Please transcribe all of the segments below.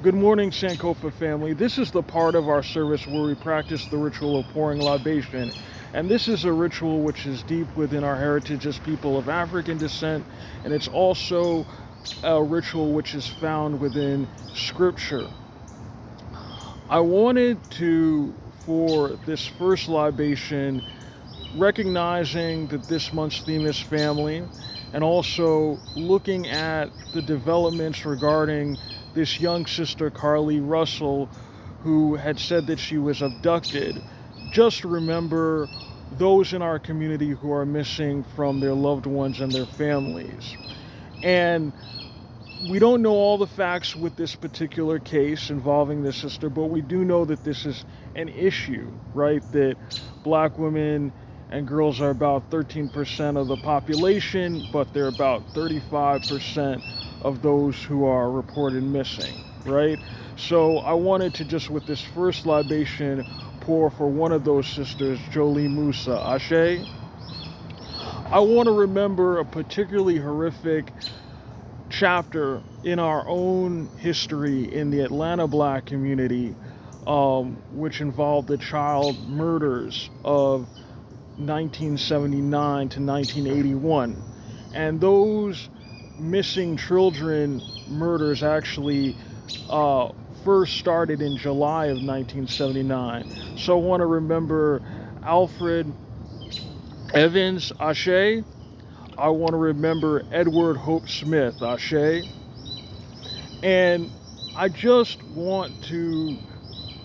Good morning, Sankofa family. This is the part of our service where we practice the ritual of pouring libation. And this is a ritual which is deep within our heritage as people of African descent. And it's also a ritual which is found within scripture. I wanted to, for this first libation, recognizing that this month's theme is family, and also looking at the developments regarding this young sister, Carly Russell, who had said that she was abducted. Just remember those in our community who are missing from their loved ones and their families. And we don't know all the facts with this particular case involving this sister, but we do know that this is an issue, right? That black women and girls are about 13% of the population, but they're about 35% of those who are reported missing, right? So I wanted to just, with this first libation, pour for one of those sisters, Jolie Musa. Ashe. I want to remember a particularly horrific chapter in our own history in the Atlanta black community, which involved the child murders of 1979 to 1981. And those missing children murders actually first started in July of 1979. So I want to remember Alfred Evans, Ashe. I want to remember Edward Hope Smith, Ashe. And I just want to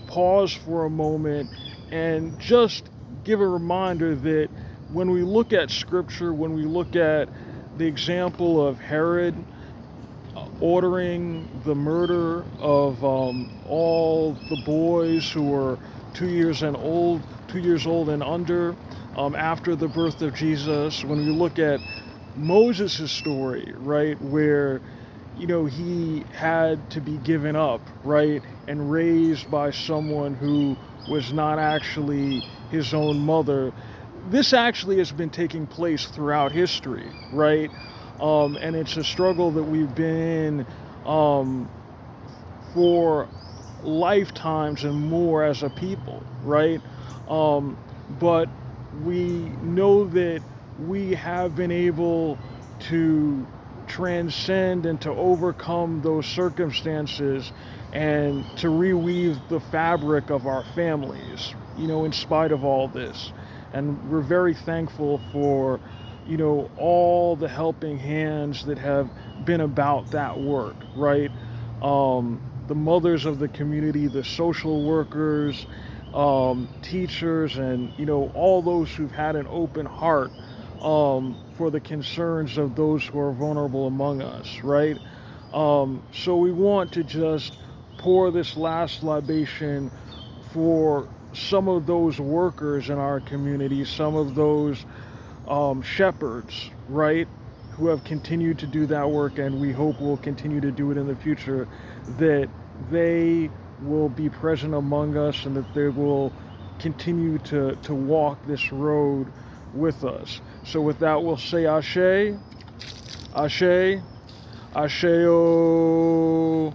pause for a moment and just give a reminder that when we look at scripture, when we look at the example of Herod ordering the murder of all the boys who were 2 years old and under, after the birth of Jesus, when we look at Moses' story, right, where he had to be given up, right, and raised by someone who was not actually his own mother. This actually has been taking place throughout history, right? And it's a struggle that we've been in for lifetimes and more as a people, right? But we know that we have been able to transcend and to overcome those circumstances and to reweave the fabric of our families, in spite of all this. And we're very thankful for, all the helping hands that have been about that work, right? The mothers of the community, the social workers, teachers, and, all those who've had an open heart for the concerns of those who are vulnerable among us, right? So we want to just pour this last libation for some of those workers in our community, some of those shepherds, right, who have continued to do that work, and we hope will continue to do it in the future, that they will be present among us and that they will continue to walk this road with us. So with that, we'll say Ashe, Ashe, Asheo.